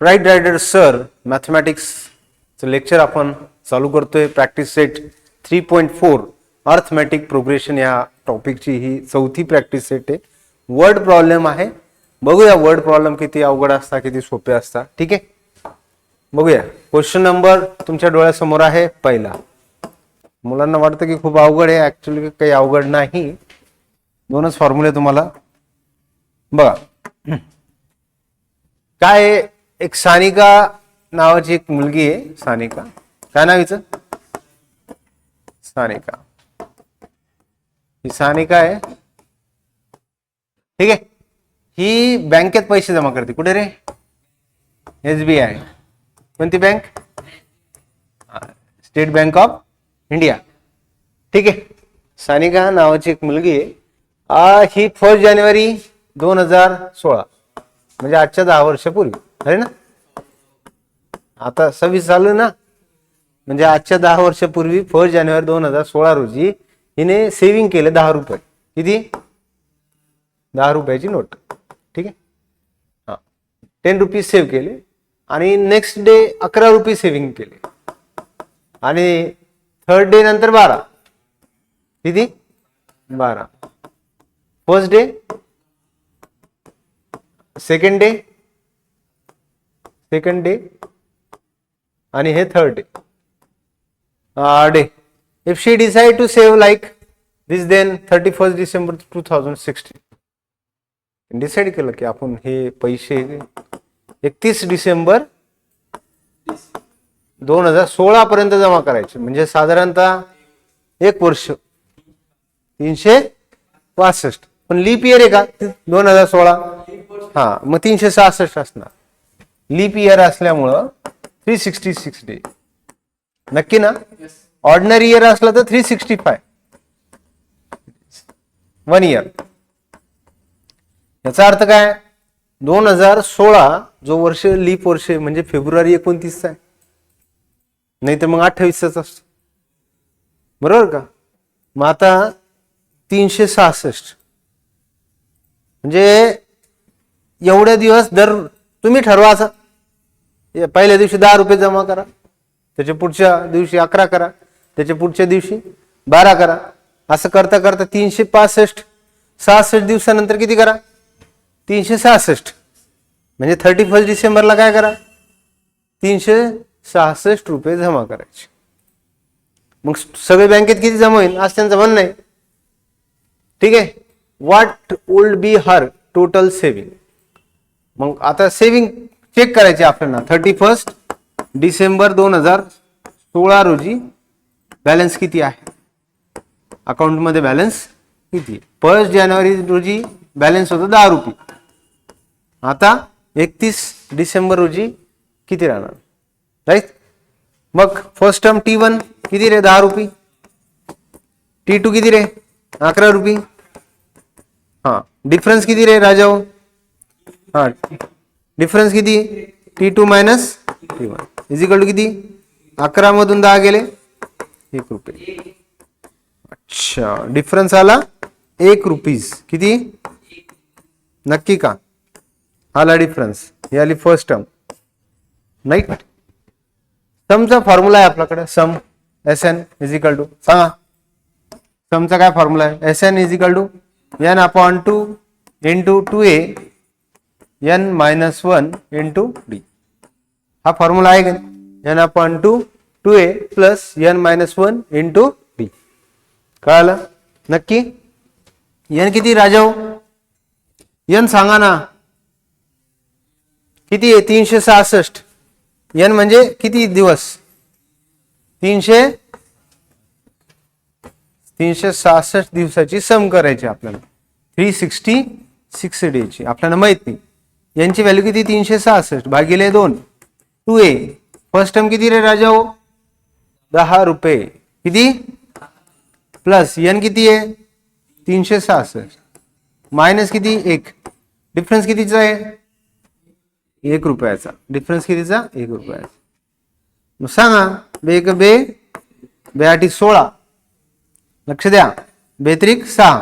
Right rider sir मॅथमॅटिक्सचं lecture आपण चालू करतोय. प्रॅक्टिस सेट 3.4 अर्थमॅटिक प्रोग्रेशन या टॉपिकची ही चौथी प्रॅक्टिस सेट आहे. वर्ड प्रॉब्लेम आहे. बघूया वर्ड प्रॉब्लेम किती अवघड असतात किती सोपे असतात. ठीक आहे, बघूया. क्वेश्चन नंबर तुमच्या डोळ्यासमोर आहे पहिला. मुलांना वाटतं की खूप अवघड आहे, ऍक्च्युअली काही अवघड नाही. दोनच फॉर्म्युले तुम्हाला बघा. काय एक सानिका नावाची एक मुलगी आहे. सानिका, काय नाव हिचं? सानिका. ही सानिका आहे. ठीक आहे. ही बँकेत पैसे जमा करते. कुठे रे? SBI. कोणती bank? State bank of India. ठीक आहे. सानिका नावाची एक मुलगी आहे. ही 1 जानेवारी 2016 म्हणजे आजच्या 10 वर्षापूर्वी आहे ना. आता 26 चालू आहे ना, म्हणजे आजच्या 10 वर्षापूर्वी 1 जानेवारी 2016 रोजी हिने सेव्हिंग केले 10 रुपये. किती? 10 रुपयाची नोट. ठीक आहे. हा, 10 रुपीज सेव्ह केले आणि नेक्स्ट डे 11 रुपये सेव्हिंग केले आणि थर्ड डे नंतर 12. किती? 12. फर्स्ट डे, सेकंड डे आणि हे third day. If she decide to save like this then 31 December 2016. Decide केलं की आपण हे पैसे 31 डिसेंबर 2016 पर्यंत जमा करायचे, म्हणजे साधारणतः 1 वर्ष 365. पण लीप इयर आहे का 2016? हा, मग 366 असणार. लीप इयर असल्यामुळं 366 डे. नक्की ना? ऑर्डिनरी इयर असलं तर 365 1 इयर. याचा अर्थ काय? 2016 जो वर्ष लीप वर्ष म्हणजे फेब्रुवारी 29 आहे, नाही तर मग 28 असतो. बरोबर का? मग आता 366 म्हणजे एवढे दिवस दर तुम्ही ठरवा. असं पहिल्या दिवशी 10 रुपये जमा करा, त्याच्या पुढच्या दिवशी 11 करा, त्याच्या पुढच्या दिवशी 12 करा. असं करता करता 365 दिवसानंतर किती करा? 366. म्हणजे 31 डिसेंबरला काय करा? 366 रुपये जमा करायचे. मग सगळे बँकेत किती जमा होईल असं त्यांचं म्हणणं आहे. ठीक आहे. What would be her total saving. मग आता सेव्हिंग चेक करायची आपल्याला. 31 डिसेंबर 2016 रोजी बॅलन्स किती आहे अकाउंट मध्ये? बॅलन्स किती? 1 जानेवारी रोजी बॅलन्स होतं 10 रुपये. आता 31 डिसेंबर रोजी किती राहणार? राईट. मग फर्स्ट टर्म T1 किती रे? 10 रुपये. T2 किती रे? 11 रुपये. हा, डिफरन्स किती रे राजाओ? हा, डिफरन्स किती? T2 minus T1 is equal to किती? 11 मधून 10 गेले 1 रुपये. अच्छा, डिफरन्स आला 1 रुपीज. किती? नक्की का? आला डिफरन्स. ही आली फर्स्ट टर्म. नाही, समचा फॉर्म्युला आहे आपल्याकडे. Sum SN is equal to, सांगा समचा काय फॉर्म्युला आहे? SN is equal to n/2 into 2a n - 1 into d. हा फॉर्म्युला आहे का? n/2 2a plus n - 1 into d. कळालं? नक्की? n किती राजाओ? n सांगा ना. किती आहे? 366. n म्हणजे किती दिवस? 366 दिवसाची सम करायची आपल्याला. 366 डेची आपल्याला माहित नाही. यांची व्हॅल्यू किती? 366 भागिले 2 2a. फर्स्ट टर्म किती रे राजा हो? 10 रुपये. किती? प्लस n किती आहे? 366 मायनस किती? 1. डिफरन्स कितीचा आहे? 1 रुपयाचा. डिफरन्स कितीचा? 1 रुपयाचा. मग सांगा. बे 8 16. लक्ष द्या. 2 6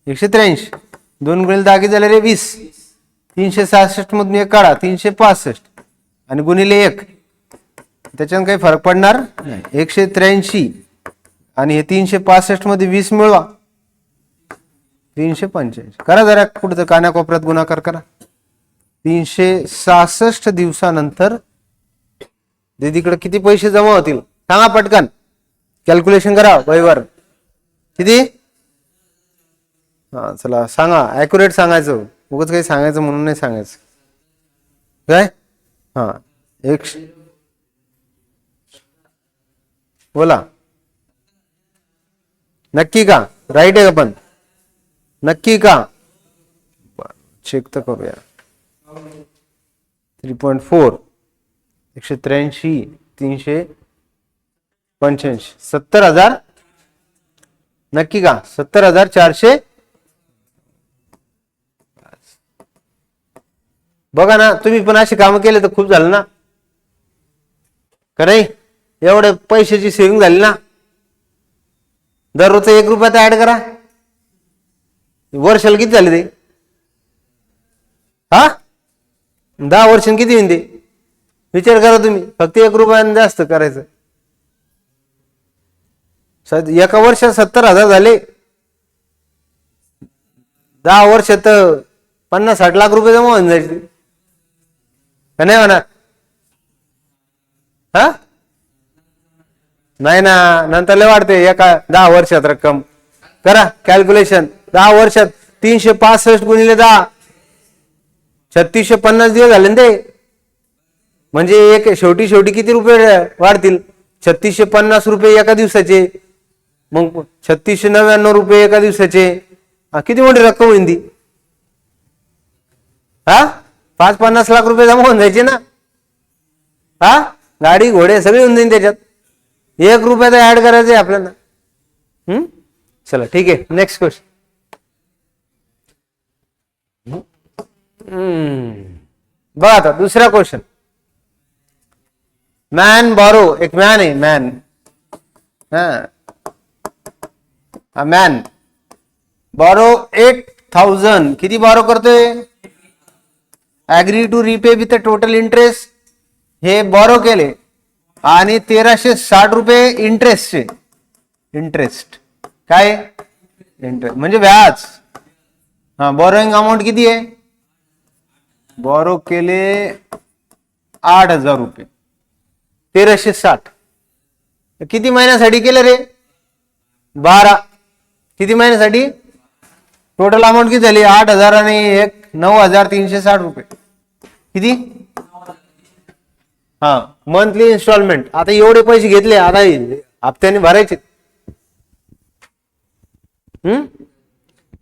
183. 2 गुणिले 10 किती झाले रे? 20. 366 मधून 1 काढा 365. आणि गुणिले 1, त्याच्यानं काही फरक पडणार नाही. 183 आणि हे 365 मध्ये 20 मिळवा, 385. करा जरा कुठं कानाकोपऱ्यात गुणाकार करा. 366 दिवसानंतर दीदीकडे किती पैसे जमा होतील सांगा पटकन. कॅल्क्युलेशन करा वहीवर. किती? हा चला सांगा, ॲक्युरेट सांगायचं, उगाच काही सांगायचं म्हणून नाही सांगायचं काय. हा बोला. नक्की का? राईट आहे का? पण नक्की का? चेक तर करूया. 3.4 183 385 70,000. नक्की का? 70,400. बघा ना, तुम्ही पण अशी कामं केले तर खूप झालं ना का नाही? एवढे पैशाची सेव्हिंग झाली ना. दररोज 1 रुपया तर ऍड करा. वर्षाला किती झाले ते? हा 10 वर्षांनी किती होईल ते? विचार करा तुम्ही. फक्त 1 रुपयाने जास्त करायचं. एका वर्षात 70,000 झाले. 10 वर्षात 50-60 लाख रुपये जमा होऊन जायचे का नाही म्हणा? हा नाही ना, नंतर लय वाढते एका 10 वर्षात रक्कम. करा कॅल्क्युलेशन. 10 वर्षात 365 गुणिले 10 3650 दिवस झाले ते. म्हणजे एक शेवटी किती रुपये वाढतील? 3650 रुपये एका दिवसाचे. मग 3699 रुपये एका दिवसाचे. किती मोठी रक्कम होईल ती? हा 50 लाख रुपये जमा होऊन जायचे ना. हा गाडी घोडे सगळे होऊन जाईल त्याच्यात. 1 रुपया तर ऍड करायचं आहे आपल्याला. चला ठीक आहे, नेक्स्ट क्वेश्चन. बघा आता दुसरा क्वेश्चन. मॅन बॉरो, एक मॅन आहे मॅन. हा मॅन बॉरो 8,000. किती बॉरो करतोय? Agree to repay with total interest. हे बॉरो केले आणि 1360 रुपये इंटरेस्टचे. इंटरेस्ट काय? इंटरेस्ट म्हणजे व्याज. हा बॉरोइंग अमाऊंट किती आहे? बॉरो केले 8,000 रुपये. 1360 किती महिन्यासाठी केलं रे? 12. किती महिन्यासाठी? टोटल अमाऊंट किती झाली? 8,000 आणि 9,360 रुपये. किती? हा मंथली इन्स्टॉलमेंट. आता एवढे पैसे घेतले, आता हप्त्याने भरायचे.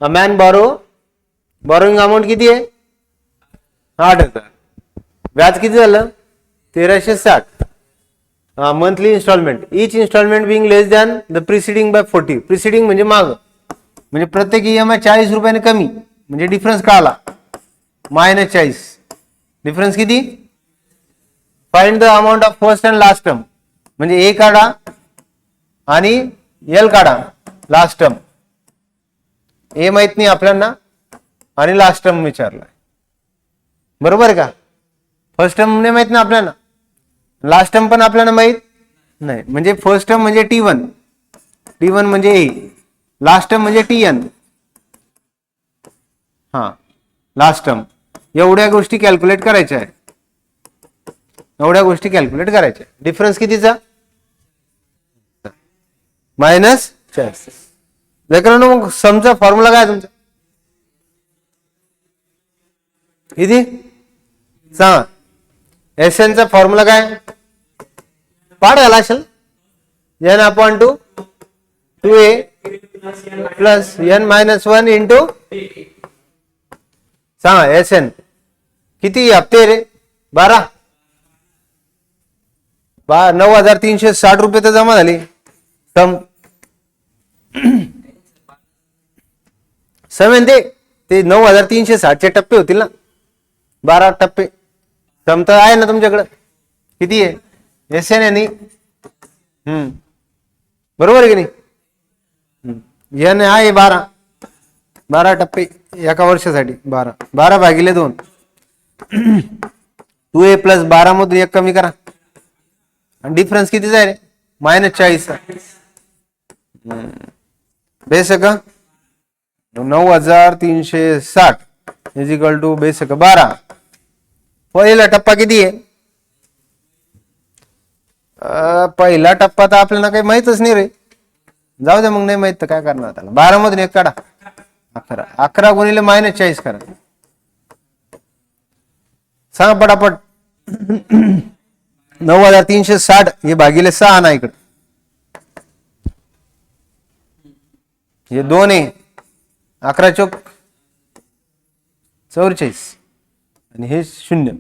मॅन बॉरोइंग अमाऊंट किती आहे? 8,000. व्याज किती झालं? 1360. Monthly instalment. Each instalment being less than the preceding by 40. Preceding म्हणजे माग, म्हणजे प्रत्येक EMI 40 रुपयाने कमी. म्हणजे डिफरन्स कळाला. -40. डिफरन्स किती? Find the amount of first and last term. म्हणजे ए काढा आणि एल काढा. लास्ट टर्म ए माहित नाही आपल्याला आणि लास्ट टर्म विचारला. बरोबर आहे का? फर्स्ट टर्म नाही माहित ना आपल्याला, लास्ट टर्म पण आपल्याला माहित नाही. म्हणजे फर्स्ट टर्म म्हणजे T1 म्हणजे ए, लास्ट टर्म म्हणजे TN. हा लास्ट टर्म. एवढ्या गोष्टी कॅल्क्युलेट करायच्या आहे. डिफरन्स कितीचा? -40. लेकरांनो मग समचा फॉर्म्युला काय तुमचा? किती सांगा? SN चा फॉर्म्युला काय? पाठ झाला असेल. N/2 2A plus N-1 into. सांगा SN किती हप्ते रे? 12. 9,360 रुपये तर जमा झाले. समेन ते 9,360 चे टप्पे होतील ना. 12 टप्पे. सम तर आहे ना तुमच्याकडे. किती आहे? SN आहे. बरोबर आहे की नाही? N आहे 12 टप्पे एका वर्षासाठी. 12 भागिले 2 2a प्लस 12 मधून 1 कमी करा आणि डिफरन्स कितीचा आहे रे -40 बेसक 9360 इज इक्वल टू बेसक 12. पहिला टप्पा किती आहे? पहिला टप्पा तर आपल्याला काही माहितच नाही रे. जाऊ दे मग, नाही माहित तर काय करणार त्याला. 12 मधून 1 काढा 11. 11 गुणिले -40 करा. सांगा पटापट. 9360 हे भागिले 6 ना इकडे. हे 2 आहे. 11 चौक 44 आणि हे 0.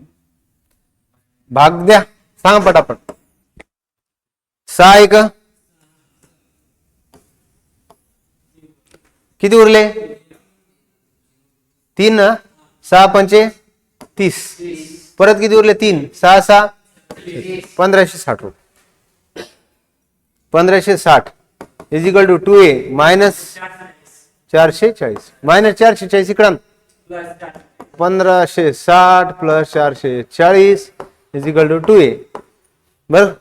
भाग द्या. सांगा पटापट. 6 1 किती उरले? 3 ना. 6 पंचे 30. परत किती उरले? 3 6 6 1560 रुपये. 1560 is equal to 2a minus 440 -440 इकडं 1560 plus 440 is equal to 2a. बरं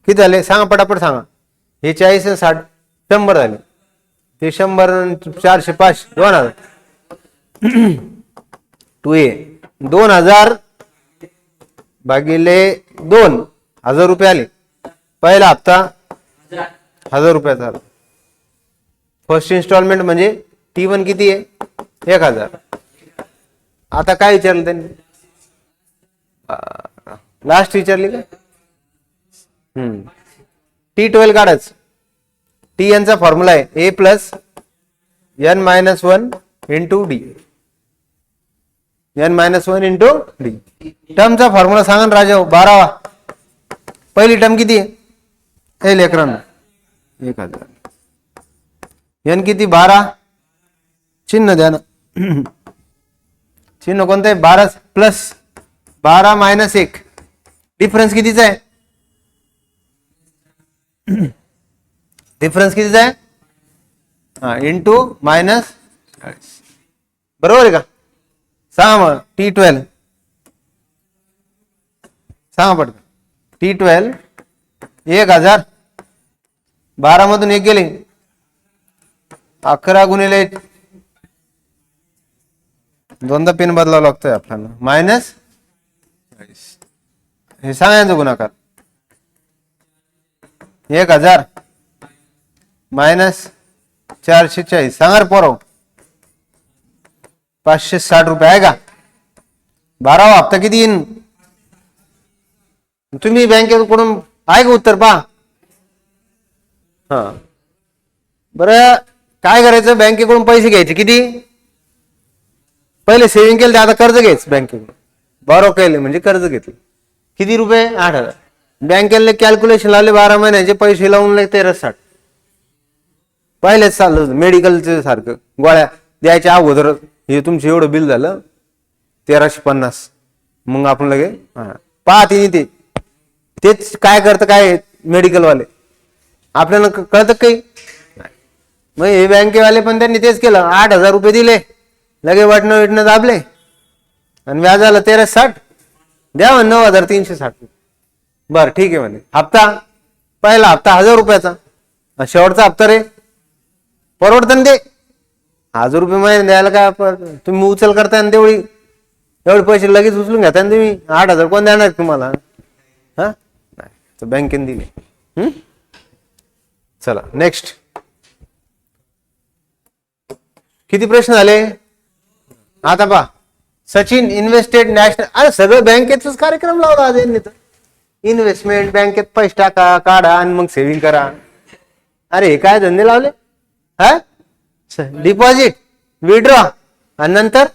किती झाले? सांगा पटापट सांगा. हे 40 आणि 60 100 झाले. ते 100 405 2000 2a 2000 भागिले 2 1000 रुपये आले. पहिला हप्ता 1000 रुपयाचा आला. फर्स्ट इन्स्टॉलमेंट म्हणजे T1 किती आहे? 1000. आता काय विचारलं त्यांनी? लास्ट विचारली का? T12 काढायचं. Tn चा फॉर्म्युला आहे a plus n-1 into d. n-1 into d. टर्मचा फॉर्म्युला सांगा ना राजा. 12वा. पहिली टर्म किती आहे? हे लेकरांना 1000. n किती? 12. चिन्ह द्या ना. चिन्ह कोणतं आहे? 12 प्लस 12 मायनस 1. डिफरन्स कितीचा आहे? डिफरन्स कितीचा आहे? इंटू -40. बरोबर आहे का? सांगा मग. T12 सांगा पटकन. T12 1000. 12 मधून 1 गेले. 11 गुणिले 2दा पिन बदलावं लागतोय आपल्याला. -40 हे सांगायचं गुणाकार. 1000 मायनस 440 सांगा रे पोराव. 560 रुपये आहे का? 12वा हप्ता किती येईन? तुम्ही बँकेकडून आहे का उत्तर? पहा. हा बरं काय करायचं? बँकेकडून पैसे घ्यायचे. किती? पहिले सेव्हिंग केलं, आता कर्ज घ्यायचं बँकेकडून. बॉरो केले म्हणजे कर्ज घेतले. किती रुपये? 8000. बँकेने कॅल्क्युलेशन लावले 12 महिन्याचे पैसे लावून 1360. पहिलेच चाललं मेडिकलचं सारखं. गोळ्या द्यायच्या अगोदर हे तुमचं एवढं बिल झालं 1350. मग आपण लगे पाहते ते तेच काय करतं काय मेडिकलवाले आपल्याला कळतं काही. मग हे बँकेवाले पण त्यांनी तेच केलं. 8000 रुपये दिले, लगे वाटणं दाबले आणि व्याज आलं 1360. द्या म्हण 9360. बरं ठीक आहे म्हणे. हप्ता पहिला हप्ता 1000 रुपयाचा, शेवटचा हप्ता रे परवडतं ते 1000 रुपये महिने द्यायला. काय तुम्ही उचल करताय ना तेवढी एवढे पैसे लगेच उचलून घेताय ना तुम्ही. 8000 कोण देणार तुम्हाला? हा नाही तर बँकेने दिले. चला नेक्स्ट. किती प्रश्न झाले आता पहा. Sachin invested national. अरे सगळं बँकेचाच कार्यक्रम लावला आज यांनी तर. इन्व्हेस्टमेंट बँकेत पैसे टाका, काढा आणि मग सेव्हिंग करा. अरे हे काय धंदे लावले? हा डिपॉझिट, विड्रॉ आणि नंतर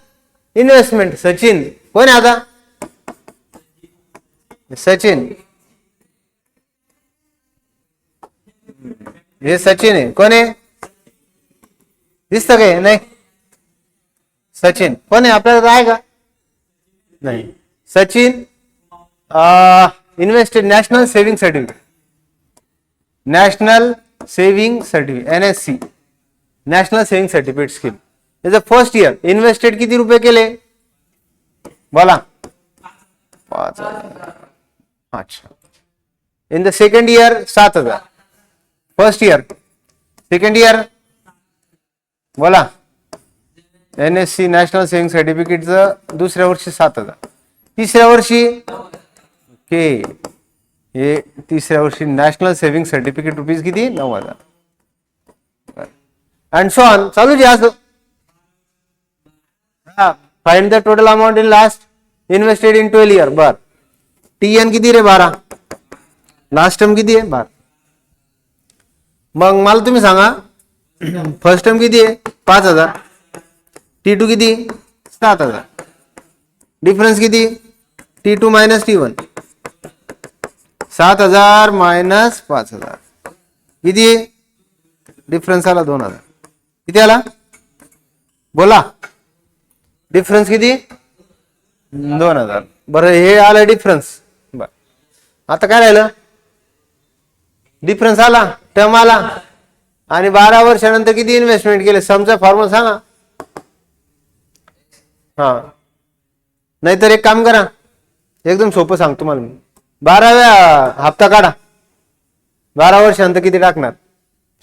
इन्व्हेस्टमेंट. सचिन कोण आहे आता? सचिन. हे सचिन आहे. कोण आहे? दिसतं काय? नाही. सचिन कोण आहे? आपल्याला आहे का? नाही. Sachin invested national saving certificate. National saving certificate NSC national saving certificate scheme. याचं फर्स्ट इयर इन्व्हेस्टेड किती रुपये केले? बोला. 5,000. अच्छा. In the second year 7,000. First year. Second year बोला. NSC नॅशनल सेव्हिंग सर्टिफिकेटचं दुसऱ्या वर्षी 7,000. तिसऱ्या वर्षी ओके, हे तिसऱ्या वर्षी नॅशनल सेव्हिंग सर्टिफिकेट रुपीज किती? 9,000. And so on. चालू जे असं. Find the total amount in last invested in 12 year. बर. TN किती रे? 12. लास्ट टर्म किती आहे? 12. मग मला तुम्ही सांगा, फर्स्ट टर्म किती आहे? 5,000. T2 किती? 7,000. डिफरन्स किती? T2 minus T1. 7,000 मायनस 5,000 किती? डिफरन्स आला 2,000. किती आला? बोला. डिफरन्स किती? 2,000. बरं, हे आलं डिफरन्स. बर, आता काय राहिलं? डिफरन्स आला, टर्म आला, आणि 12 वर्षानंतर किती इन्व्हेस्टमेंट केले? समचा फॉर्म्युला सांगा. हा, नाहीतर एक काम करा, एकदम सोपं सांगतो तुम्हाला मी. 12व्या हप्ता काढा. 12 वर्षानंतर किती टाकणार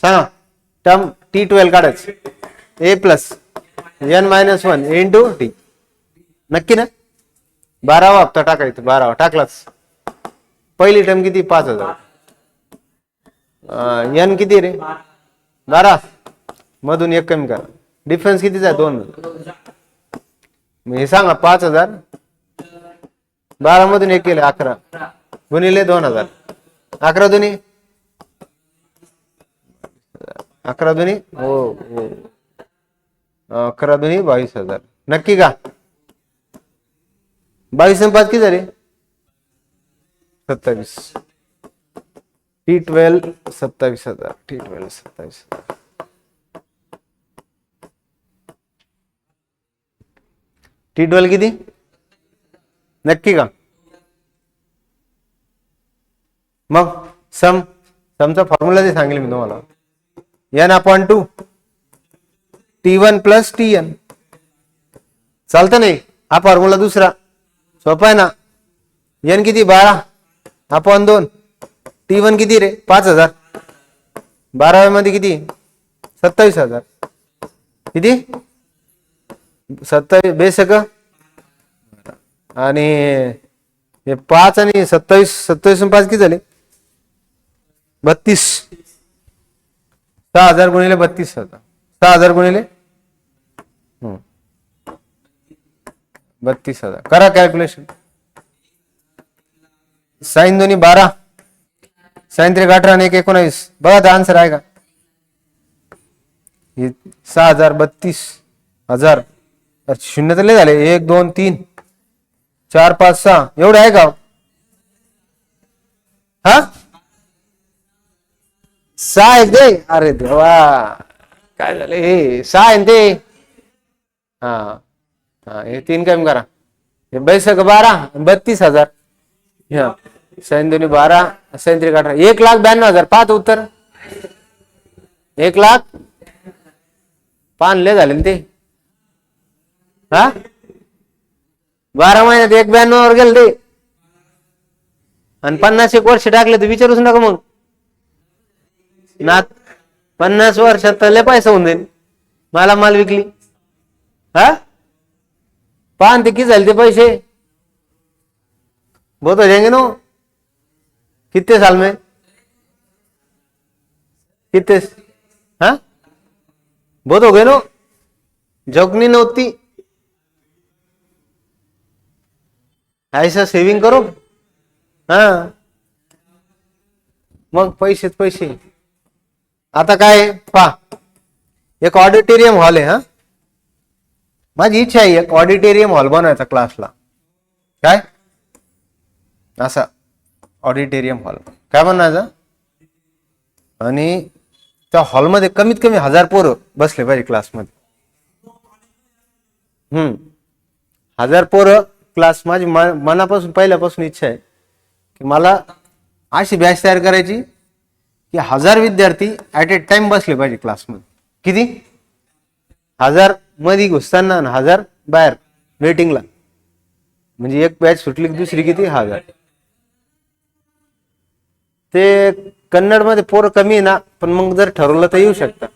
सांगा? टर्म T12 काढायचं. A plus N-1 into T. नक्की ना? 12वा हप्ता टाकायचं. 12वा टाकलाच. पहिली टर्म किती? 5,000. N किती रे? 12. मधून एक कमी करा. डिफरन्स कितीचा आहे? 2,000. हे सांगा 5,000. 12 मधून एक केले 11 गुणिले 2,000. 11 दुनी 11 दुनी हो हो 11 दुनी 22,000. नक्की का? 22 आणि 5 किती झाले? 27. T12 27,000. T12 27,000. T12 किती? नक्की का? मग समचा फॉर्म्युला ते सांगेल मी तुम्हाला. N/2 T1 plus TN. चालतं नाही? हा फॉर्म्युला दुसरा सोपा आहे ना. N किती? 12/2. T1 किती रे? 5,000. 12व्या मध्ये किती? 27,000. किती? 27 बेसक. आणि हे 5 आणि 27 5 किती झाले? 32. 6,000 गुणिले 32,000. 6,000 गुणिले 32,000. करा कॅल्क्युलेशन. साइन दोन्ही 12, साइन 3 18 आणि 1 19. बघा तर आन्सर आहे का? 6,000 32,000. शून्य तर लय झाले. 1 2 3 4 5 6 एवढे आहे का? हा 6 आहे ते. अरे देवा, काय झालं हे? 6 आहे ते. हा हा, हे 3 कमी करा. हे 12 32,000. हा, साइन दोन्ही 12, साइन 3 18. 1,92,000. पाच उत्तर. 1,00,000 लय झाले ना ते. हा 12 महिन्यात 1,92 वर गेल ते. आणि 51 वर्ष टाकले तर विचारूच नका मग ना. 50 वर्षात तर लय पैसा होऊन जाईल. मला माल विकली. हा पान ते किती झाले ते पैसे? बहुत हो जाएंगे नो. कितने साल में? कितने? हाँ बहुत हो गए नो. जोगनी नव्हती. ऐसा सेविंग करो. हा मग पैसेच पैसे. आता काय पा, एक ऑडिटोरियम हॉल आहे. हा माझी इच्छा आहे एक ऑडिटोरियम हॉल बनवायचा क्लासला. काय असा ऑडिटोरियम हॉल काय बनवायचा? आणि त्या हॉलमध्ये कमीत कमी 1,000 पोरं बसले पाहिजे क्लासमध्ये. 1,000 पोरं क्लास. माझी मनापासून पहिल्यापासून इच्छा आहे की मला अशी बॅच तयार करायची की 1,000 विद्यार्थी ऍट ए टाइम बसले पाहिजे क्लासमध्ये. किती? 1,000 मध्ये घुसताना आणि 1,000 बाहेर वेटिंगला. म्हणजे एक बॅच सुटली की दुसरी किती 1000. ते कन्नड मध्ये पोरं कमी आहे ना, पण मग जर ठरवलं तर येऊ शकता.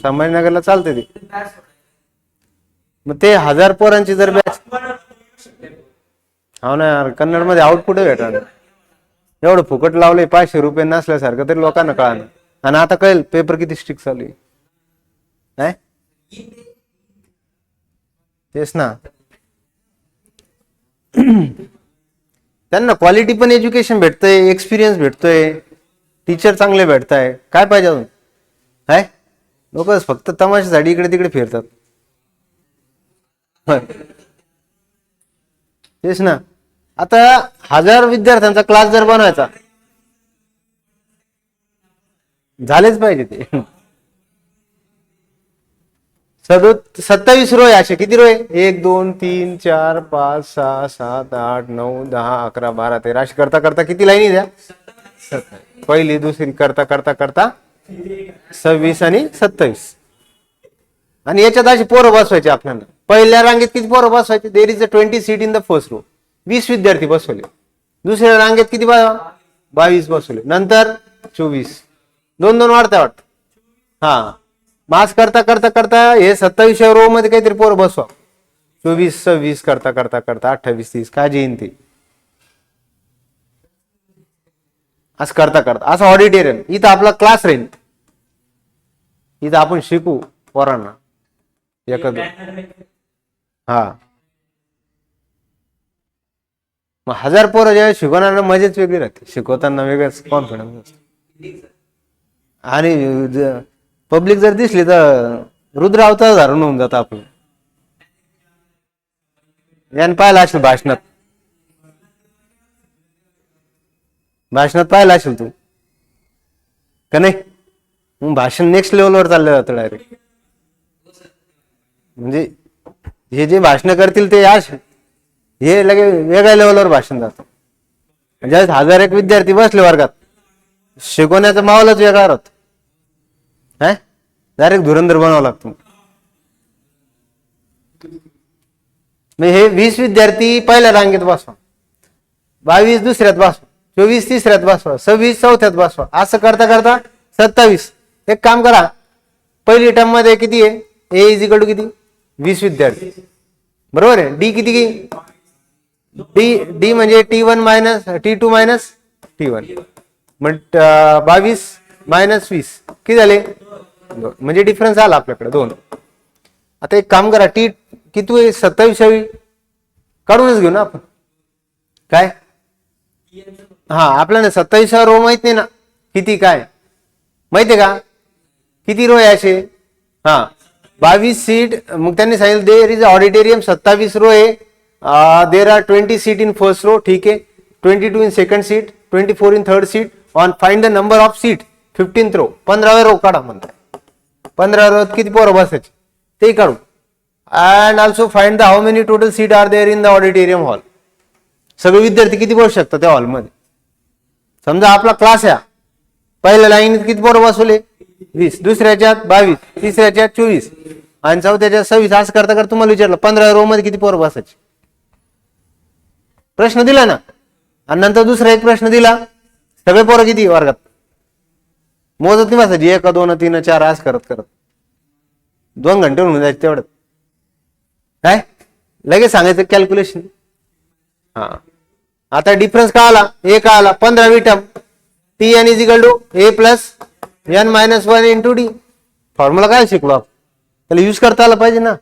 संभाजीनगरला चालते ते. मग ते 1000 पोरांची जर बॅच, हो ना यार, कन्नड मध्ये आउटपुट भेटणार. एवढं फुकट लावले 500 रुपये नसल्यासारखं तरी लोकांना कळणार. आणि आता कळेल पेपर किती स्ट्रिक्ट चालू आहे. तेच ना. त्यांना क्वालिटी पण एज्युकेशन भेटतंय, एक्सपिरियन्स भेटतोय, टीचर चांगले भेटताय, काय पाहिजे अजून. काय लोक फक्त तमाशासाठी इकडे तिकडे फिरतात. तेच ना. आता 1000 विद्यार्थ्यांचा क्लास जर बनवायचा, झालेच पाहिजे ते. 27 रो आहे. असे किती रो आहे? 1 2 3 4 5 6 7 8 9 10 11 12 13 अशी करता करता किती लाईनी द्या? पहिली दुसरी करता करता करता 26 आणि 27. आणि याच्यात अशी पोरं बसवायचे आपल्याला. पहिल्या रांगेत किती पोरं बसवायचे? There is a 20 seat in the first row. 20 विद्यार्थी बसवले. दुसऱ्या रांगेत किती? 22 बसवले. नंतर 24. 2-2 वाढता. हा, मास करता करता करता हे 27व्या रो मध्ये काहीतरी पोरं बसवा. 24 26 करता करता करता 28 30 काय येईन ते असं करता करता. असं ऑडिटोरियम. इथं आपला क्लास राहील. इथं आपण शिकू पोरांना एकच. हा, मग 1000 पोरं जेव्हा शिकवणार मजाच वेगळी राहते. शिकवताना वेगळंच कॉन्फिडन्स असतो. आणि पब्लिक जर दिसली तर रुद्र अवतार धारण होऊन जातं आपलं. याने पाहिलं असेल भाषणात पाहिलं असेल तू का नाही? मग भाषण नेक्स्ट लेवलवर चाललं जातं डायरेक्ट. म्हणजे हे जे भाषण करतील ते हे लगे वेगळ्या लेवलवर भाषण जातं. ज्यावेळेस 1001 विद्यार्थी बसले वर्गात, शिकवण्याचा माहोलच वेगळा राहतो. डायरेक्ट धुरंधर बनावं लागतं. मग हे 20 विद्यार्थी पहिल्या रांगेत बसवा, 22 दुसऱ्यात बसवा, 24 तिसऱ्यात बसवा, 26 चौथ्यात बसवा. असं करता करता 27. एक काम करा, पहिली टर्म मध्ये किती आहे? ए इज इक्वल टू किती? 20 विद्यार्थी. बरोबर आहे. डी किती? डी म्हणजे T1 minus T2 minus T1. मग 22 मायनस 20 किती झाले? म्हणजे डिफरन्स आला आपल्याकडे 2. आता एक काम करा, टी किती? 27वी काढूनच घेऊ ना आपण. काय? हा, आपल्याला 27वा रो माहित नाही ना किती काय माहितीये का? किती रो आहे असे? हा, 22 सीट. मग त्यांनी सांगितलं देर इज ऑडिटोरियम. 27 रो आहे. There are 20 seat in first row. ठीक आहे. 22 in second seat, 24 in third seat. On find the number of seat 15th रो. 15व्या रो काढा म्हणतात. 15 रोत किती पोरं बसायचे ते काढू. And also find the how many total seat are there in the auditorium hall. सगळे विद्यार्थी किती बसू शकतात त्या हॉलमध्ये? समजा आपला क्लास आहे. पहिल्या लाईनीत किती पोरं बसवले? 20. दुसऱ्याच्यात 22, तिसऱ्याच्यात 24 आणि चौथ्याच्यात 26. असं करता करता तुम्हाला विचारलं 15 रो मध्ये किती पोरं बसायचे? प्रश्न दिला ना. आणि नंतर दुसरा एक प्रश्न दिला, सगळे पोरं किती वर्गात? मोजत नाही बसायची. 1 2 3 4 असं करत करत 2 घंटे होऊन जायचे तेवढं. काय लगेच सांगायचं कॅल्क्युलेशन. हा, आता डिफरन्स का आला? ए का आला? 15वी term t n is equal to a plus n minus 1 into d. Formula काय शिकलो आपण? त्याला युज करता आला पाहिजे ना.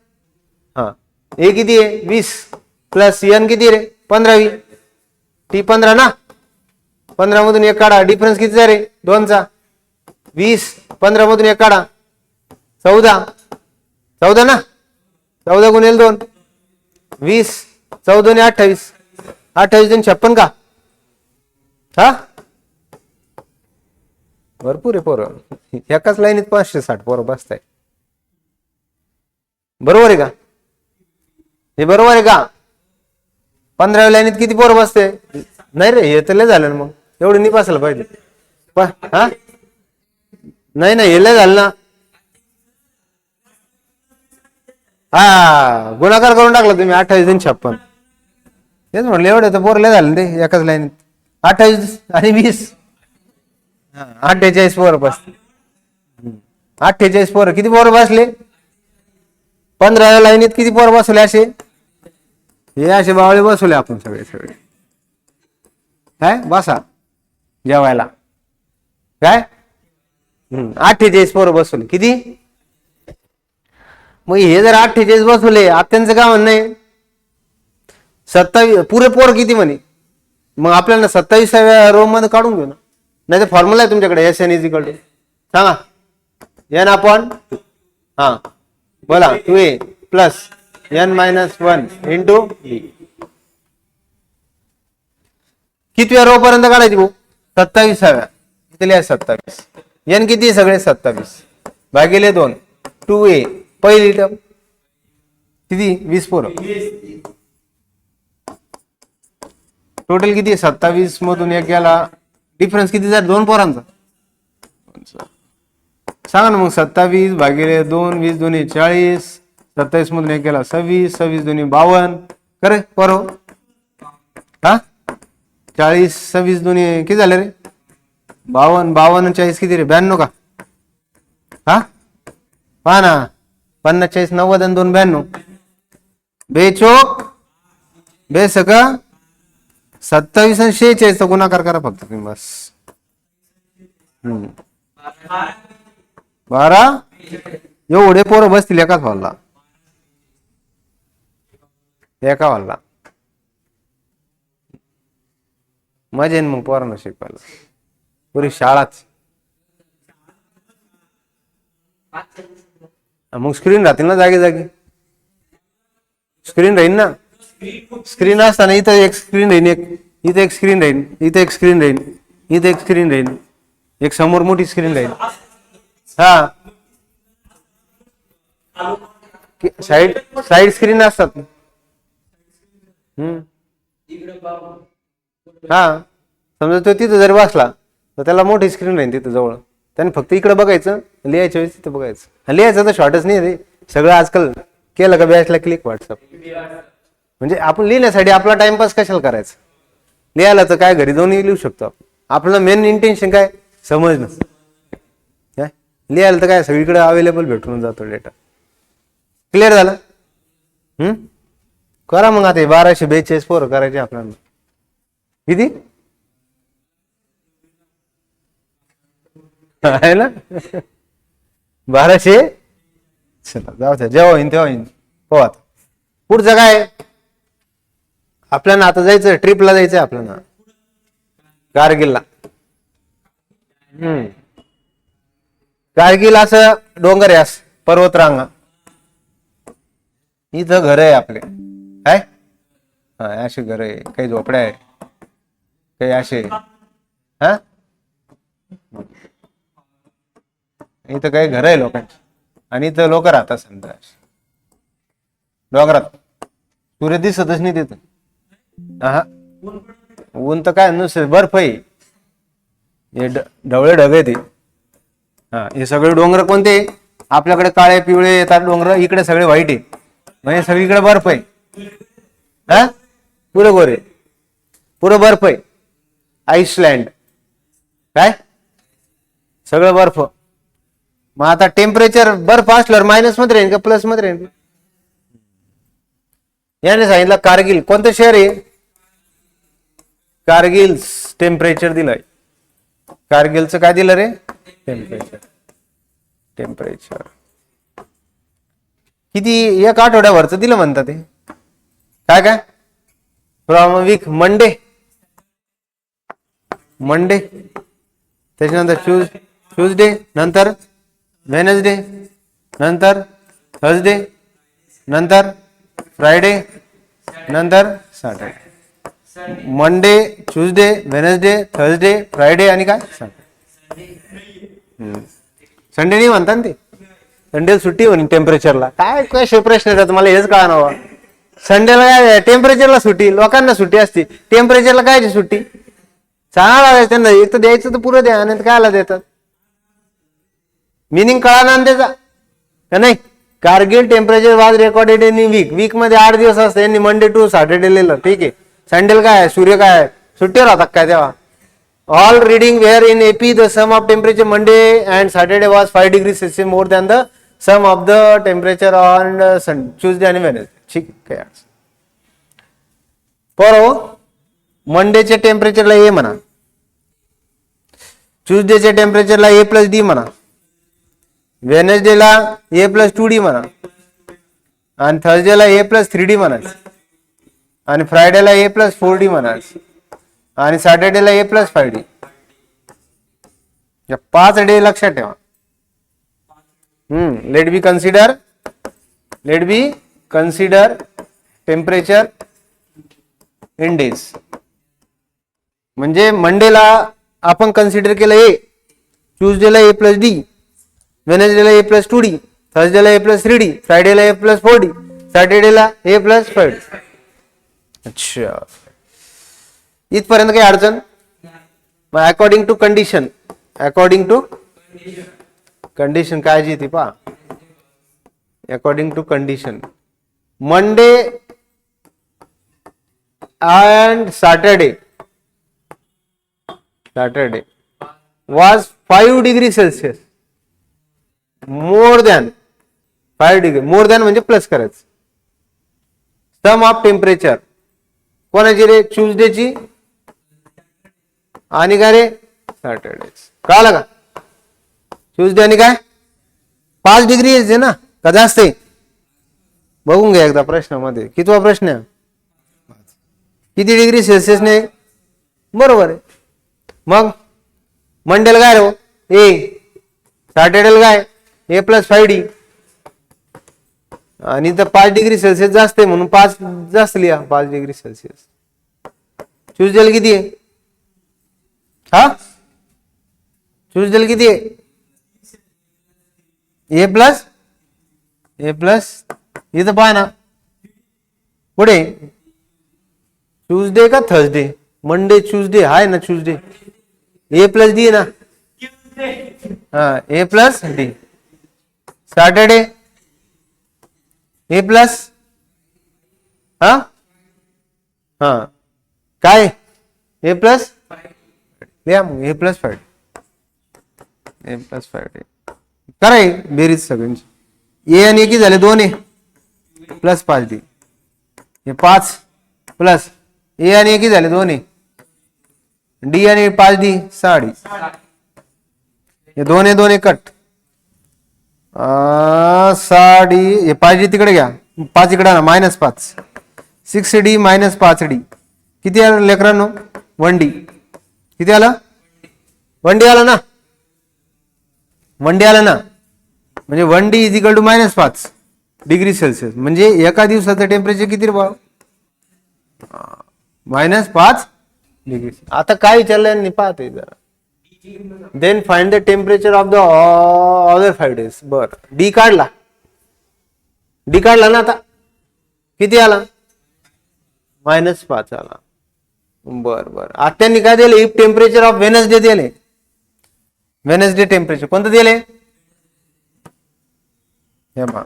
हा, ए किती आहे? 20 प्लस एन किती रे? 15वी. टी 15 ना. 15 मधून 1 काढा. डिफरन्स कितीचा रे? 2चा. 20 15 मधून 1 काढा. 14 ना. 14 गुणिले 2 20. 14 ने 28. 28 2 56 का? हा, भरपूर आहे पोरं. एकाच लाईनीत 560 पोरं बसताय. बरोबर आहे का? हे बरोबर आहे का? 15व्या लाईनीत किती पोरं बसते? नाही रे, हे तर लय झालं ना. मग एवढं नाही बसायला पाहिजे. हा, नाही नाही, हे लय झालं ना. हा, गुणाकार करून टाकला तुम्ही. 28 आणि 56. तेच म्हटलं एवढं तर पोरले झालं ते एकाच लाईनीत. 28 आणि 20, 48 पोरं बसले. 48 पोरं, किती पोरं बसले? 15 लाईनीत किती पोरं बसवले असे? हे असे बावळे बसवले आपण सगळे सगळे. काय बसा जेवायला काय 48 पोरं बसवले. किती? मग हे जर 48 बसवले, आत्यांचं काय म्हणणं आहे? 27 पुरे पोर किती म्हणे? मग आपल्याला 27व्या रो मध्ये काढून घेऊ ना. नाही तर फॉर्म्युला आहे तुमच्याकडे S N is equal to सांगा एन अपॉन बोला 2a plus n-1 into b. कितव्या रो पर्यंत काढायची भाऊ? 27व्या. इथे लिहा 27. n किती सगळे? 27 भागिले 2 2a. पहिली टर्म किती? 20 पोरं. टोटल किती? 27 मधून एक गेला. डिफरन्स किती झाला? 2 पोरांचा. सांगा ना मग. 27 भागिले 2, 20 दोन्ही 40, 27 मधून एक गेला 26, 26 दोन्ही 52. करे बरो 40 26 दोन्ही किती झाले रे? 52. 52 40 किती रे? 92 का? पहा ना 50 40 90 आणि 2 92. बेचोक बेसका 27 आणि 46 चा गुणाकार करा फक्त तुम्ही बस. 12 एवढे पोरं बसतील एकाच हॉलला. एका हॉलला मजा येईन मग पोरांना शिकवायला. पुरी शाळाच. मग स्क्रीन राहतील ना जागी जागी. स्क्रीन राहील ना. स्क्रीन असताना इथं एक स्क्रीन राहील, एक इथं एक स्क्रीन राहील, इथं एक स्क्रीन राहील, इथं एक स्क्रीन राहील, एक समोर मोठी स्क्रीन राहील. साइड साइड स्क्रीन असतात. समजा तो तिथं जरी बसला तर त्याला मोठी स्क्रीन राहील तिथं जवळ. त्याने फक्त इकडे बघायचं, लिहायच्या वेळेस तिथं बघायचं. लिहायचं तर शॉर्टच नाही रे सगळं आजकाल केलं का बॅचला क्लिक व्हॉट्सअप. म्हणजे आपण लिहिण्यासाठी आपला टाइमपास कशाला करायचं? लिहायला तर काय घरी जाऊन लिहू शकतो. आपलं मेन इंटेन्शन काय? समजणं. काय लिहायला तर काय सगळीकडे अवेलेबल भेटून जातो डेटा. क्लिअर झालं? करा मग आता 1242 पोरं करायचे आपल्याला. किती आहे ना? 1200. चला जाऊ द्या, जेव्हा होईन तेव्हा होईन. हो आता पुढचं काय? आपल्याला आता जायचं ट्रिपला जायचंय आपल्याला कारगिलला. कारगिल असं डोंगर आहे, असं पर्वतरांगा. इथं घर आहे आपले काय असे घर आहे, काही झोपड्या आहे, काही असे. इथं काही घर आहे लोकांची आणि इथं लोक राहतात समजा डोंगरात. सूर्य दिसतच नाही तिथं. ऊन तर काय नुसतं बर्फ आहे. हे ढवळे ढग आहे ते. हे सगळे डोंगर कोणते? आपल्याकडे काळे पिवळे येतात डोंगर, इकडे सगळे व्हाईट आहे. म्हणजे सगळीकडे बर्फ आहे. पुरे गोरे, पुरं बर्फ आहे. आईसलँड काय सगळं बर्फ. मग आता टेम्परेचर बर्फ असल्यावर मायनस मध्ये राहील का प्लस मध्ये राहील? याने सांगितलं कारगिल कोणतं शहर आहे? कारगिल टेम्परेचर दिलंय. कारगिलचं काय दिलं रे? टेम्परेचर. टेम्परेचर किती? एक आठवड्यावरचं दिलं म्हणतात ते. काय काय? फ्रॉम वीक मंडे, मंडे त्याच्यानंतर ट्यूजडे, नंतर वेनसडे, नंतर थर्सडे, नंतर फ्रायडे, नंतर Saturday. Monday, Tuesday, Wednesday, Thursday, Friday आणि काय संडे. संडे नाही म्हणतात ते. संडेला सुट्टी होईल टेम्परेचरला. काय काय प्रश्न येतात मला हेच कळणार. संडेला काय टेम्परेचरला सुट्टी? लोकांना सुट्टी असते, टेम्परेचरला काय सुट्टी? सांगा त्यांना. एक तर द्यायचं तर पुरं द्या, आणि कायला देतात? मिनिंग कळा ना त्याचा का नाही? कारगिल टेम्परेचर वाज रेकॉर्डेड इन वीक. वीक मध्ये 8 दिवस असते. यांनी मंडे टू सॅटर्डे लिहिलं, ठीक आहे. संडेला काय आहे, सूर्य काय आहे, सुट्टीवर राहतात काय तेव्हा. All reading were in AP the sum of temperature Monday and Saturday was 5 degree Celsius more than the sum of the temperature on Tuesday आणि वेडनेसडे. ठीक आहे. बरोबर. मंडेच्या टेम्परेचरला ए म्हणा, ट्यूजडेच्या टेम्परेचरला ए प्लस डी म्हणा, वेडनेसडेला ए प्लस 2D म्हणा, आणि थर्सडेला ए प्लस 3D म्हणायचं, आणि फ्रायडेला ए प्लस 4D म्हणायचं, आणि सॅटर्डेला ए प्लस 5D. या 5 डे लक्षात ठेवा. Let be consider temperature in days. म्हणजे मंडेला आपण कन्सिडर केलं ए, ट्यूजडेला ए प्लस डी, वेडनेसडेला ए प्लस 2D, थर्सडेला ए प्लस 3D, फ्रायडेला ए प्लस 4D, सॅटर्डेला ए प्लस 5D. अच्छा, इथपर्यंत काही अडचण. मग अकॉर्डिंग टू कंडिशन काय जी ती पहा. According to condition Monday and Saturday was 5 degree Celsius more than 5 degree. More than म्हणजे प्लस करायचं. सम ऑफ टेम्परेचर कोणाची रे, ट्यूजडेची आणि काय रे, सॅटरडे. कळालं का? ट्यूजडे आणि काय 5 डिग्री आहे ना का जास्त आहे, बघून घ्या एकदा प्रश्नामध्ये. कितवा प्रश्न आहे, किती डिग्री सेल्सिअस ने, बरोबर आहे. मग मंडेला काय रो ए, सॅटर्डेला काय ए प्लस 5D, आणि तर 5 डिग्री सेल्सिअस जास्त आहे म्हणून 5 जास्त लिहा, 5 डिग्री सेल्सिअस. ट्यूजडेला किती आहे, हा ट्यूजडेला किती आहे, ए प्लस इथं पहा ना पुढे, ट्यूजडे का थर्सडे, मंडे ट्यूजडे आहे ना, ट्यूजडे ए प्लस डी ना, हा ए प्लस डी. सॅटरडे ए प्लस, हा काय ए प्लस, मग ए प्लस 5 कराय बेरीज सगळ्यांची. ए आणि किती झाले, 2 ए प्लस 5D, हे 5 प्लस ए आणि किती झाले, 2 ए, डी आणि 5D 6D, हे 2 ए 2 ए कट, 6D, हे 5D तिकडे घ्या, 5 इकडे ना, -5, 6D - 5D किती आलं लेकरांनो, 1D. किती आलं, 1D आलं ना, 1D आलं ना, म्हणजे 1D is equal to -5 degree Celsius. म्हणजे एका दिवसाचं टेम्परेचर किती रे बाबा, -5 डिग्री. आता काय विचारलं पाहते जरा. Then find the temperature of the other 5 days. बर, डी काढला ना, आता किती आला, -5 आला. बर आता त्यांनी काय दिले, इफ टेम्परेचर ऑफ वेनसडे दिले, वेनसडे टेम्परेचर कोणतं दिले, हे पहा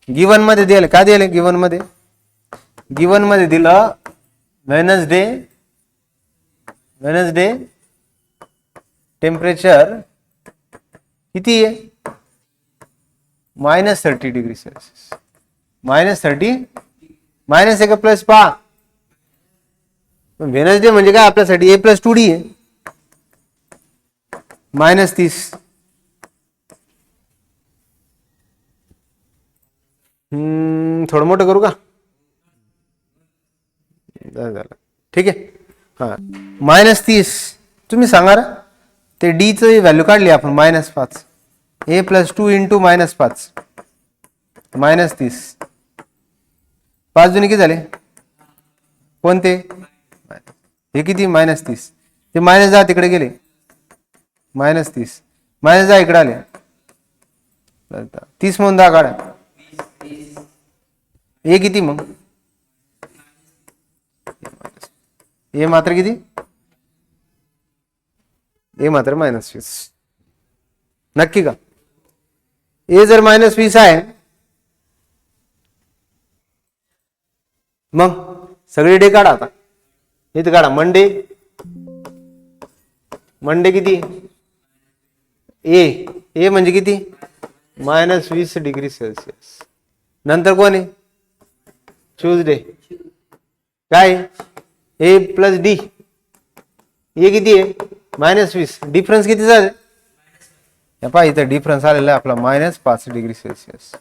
गिवन मध्ये दिले. काय दिले गिवन मध्ये दिलं वेनसडे टेम्परेचर किती आहे, -30 डिग्री सेल्सिअस. -30 मायनस आहे का प्लस, पहा वेनसडे म्हणजे काय आपल्यासाठी ए प्लस 2D आहे, -30. थोडं मोठं करू का, झालं ठीक आहे. हा -30 तुम्ही सांगा रे, ते डी ची व्हॅल्यू काढली आपण, -5 ए प्लस 2 इंटू -5 -30 5 जुने किती झाले, कोणते, हे किती -30, ते -10 तिकडे गेले, -30 -10 इकडे आले, 30 म्हणून 10 काढा, ए किती मग, ए मात्र किती, ए मात्र -20. नक्की का, ए जर -20 आहे मग सगळे डे काढा आता. इथं काढा मंडे. मंडे किती? ए म्हणजे किती? -20°C. नंतर कोण आहे? ट्यूजडे. काय? ए प्लस डी. ए किती आहे? -20. डिफरन्स किती झाले? पहा इथं डिफरन्स आलेला आहे आपला -5°C.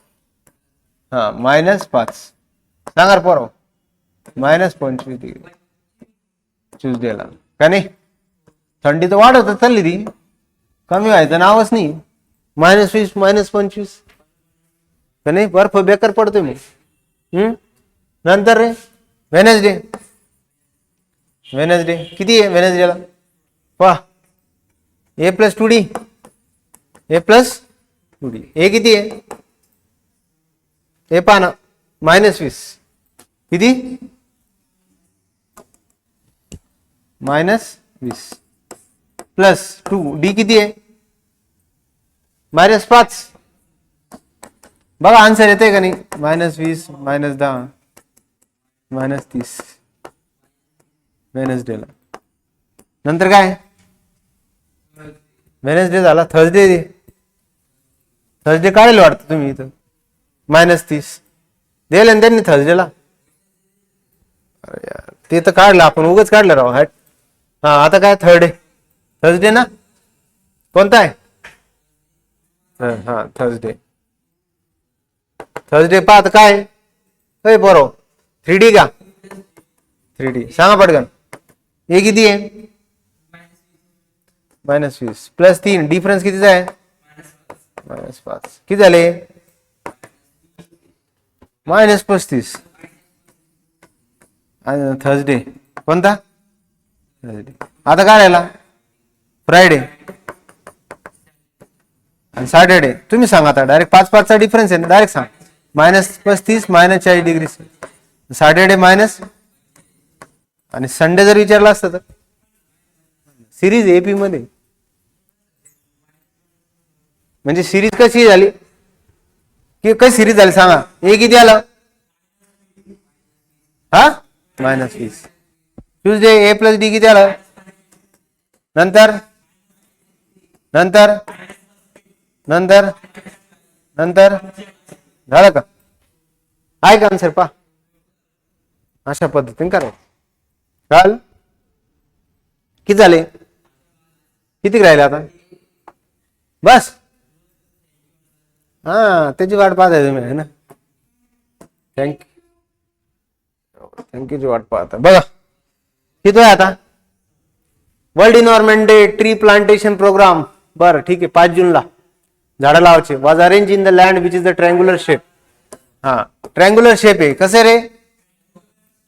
हा -5. सांगा पोरं. -25°. ट्यूजडेला का नाही? थंडी तर वाढत चालली ती, कमी व्हायचं नावच नाही. -20 -25 का नाही? बर्फ बेकार पडतोय मग. नंतर रे वेनसडे. वेनसडे किती आहे? वेनसडेला पहा ए प्लस 2D. ए प्लस 2D. ए किती आहे? ए पहा ना -20 किती? -20 प्लस 2D किती आहे? -5. बघा आन्सर येते का नाही? -20 -10 -30 वेनसडेला. नंतर काय? वेनसडे झाला. थर्सडे. थर्सडे काढेल वाटतं तुम्ही इथं -30 दिले ना त्यांनी थर्सडेला. अरे यार ते तर काढलं आपण, उगाच काढलं राव. हॅट. हा आता काय? थर्सडे ना? कोणता आहे? हा थर्सडे. थर्सडे पाहत काय? बरोबर 3D का? 3D सांगा पटकन. ए किती आहे? -20 प्लस 3. डिफरन्स कितीचा आहे? -5. किती झाले? -35. थर्सडे कोणता? थर्सडे. आता काय राहिला? फ्रायडे आणि सॅटर्डे. तुम्ही सांगा आता डायरेक्ट 5-5चा डिफरन्स आहे ना, डायरेक्ट सांग. -35 -40°. सॅटर्डे मायनस आणि संडे जर विचारला असतं तर सिरीज एपी मध्ये म्हणजे सिरीज कशी झाली की कशी सिरीज झाली सांगा. ए किती आलं? हा -20. ट्यूजडे ए प्लस डी किती आलं? नंतर नंतर नंतर नंतर झालं का? आहे का आन्सर? पा अशा पद्धतीने करायचं. काल किती झाले? किती राहिले आता? बस. हा त्याची वाट पाहताय तुम्ही है ना. थँक्यूची वाट पाहता. बघा किती आहे आता? World Environment Day tree plantation programme. बरं ठीक आहे. 5 जूनला झाडं लावायचे. Was arrange in the land which is the triangular shape. हा ट्रँग्युलर शेप आहे. कसे रे?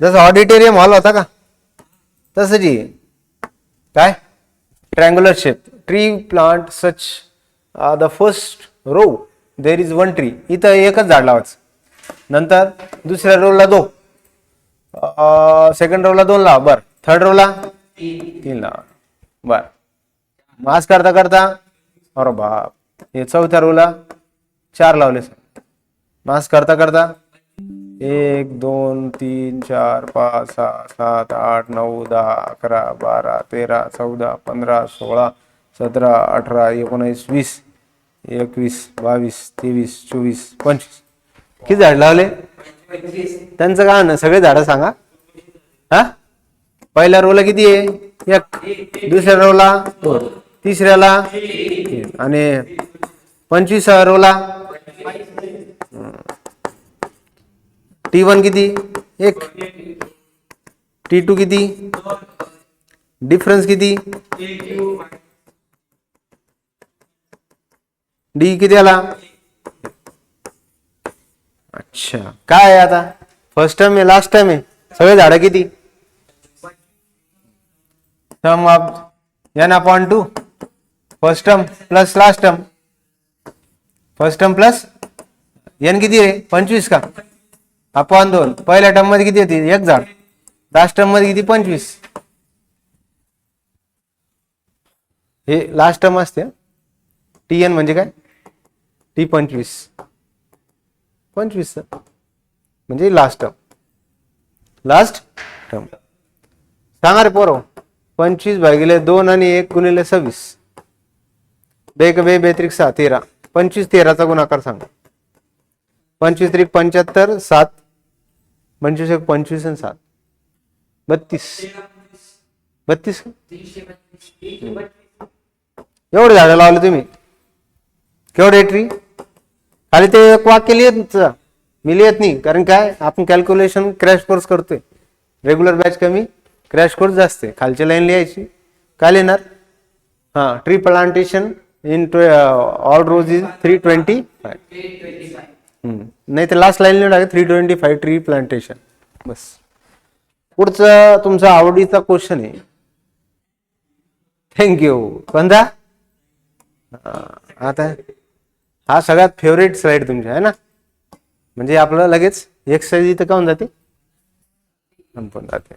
जसं ऑडिटोरियम हॉल होता का तसं जी काय triangular shape. Tree plant such the first row there is 1 tree. इथं एकच झाड लावायचं. नंतर दुसऱ्या रोला 2, सेकंड रोला 2 लावा. बर थर्ड रोला 3 लावा. बर मास करता करता अरे बाप हे चौथ्या रोला 4 लावले. मास करता करता 1 2 3 4 5 6 7 8 9 10 11 12 13 14 15 16 17 18 19 20 21 22 23 24 25. किती झाड लावले? त्यांचं काय ना सगळे झाडं सांगा. हा पहिल्या रोला किती आहे? 1. दुसऱ्या रोला 2, तिसऱ्याला 3 आणि 25व्या रोला T1 किती? 1. T2 किती? डिफरन्स किती? डी किती आला? अच्छा काय आहे आता? फर्स्ट टर्म आहे लास्ट टर्म आहे? सगळे झाडं किती? Sum of n/2 first term plus last term. First term plus n किती रे? 25 का? अपॉन 2. पहिल्या टर्म मध्ये किती होती? 1 झाड. लास्ट टर्म मध्ये किती? 25. हे लास्ट टर्म असते. TN म्हणजे काय? T 25 म्हणजे लास्ट टर्म. सांगा रे पोरो. 25/2 आणि 1 गुणिले 26. बे बे बेत्रिक 6 13. 25 13चा गुणाकार सांगा. 25 त्रिक 75 7. 25 1 25 आणि 7 32. 32. एवढे झाडं लावले तुम्ही. केवढे ट्री खाली ते एक वाक्य लिहित मी लिहित नाही, कारण काय आपण कॅल्क्युलेशन क्रॅश कोर्स करतोय. रेग्युलर बॅच कमी, क्रॅश कोर्स जास्त आहे. खालची लाईन लिहायची. काय लिहिणार? हा, tree plantation in all rows is 325. नाही तर लास्ट लाईन लिहून टाका 325 ट्री प्लांटेशन. बस. पुढचा तुमचा आवडीचा क्वेश्चन आहे. थँक्यू. कोणता? आता हा सगळ्यात फेवरेट स्लाइड तुमच्या आहे ना, म्हणजे आपलं लगेच एक्सरसाइज इथं काऊन जाते, संपून जाते.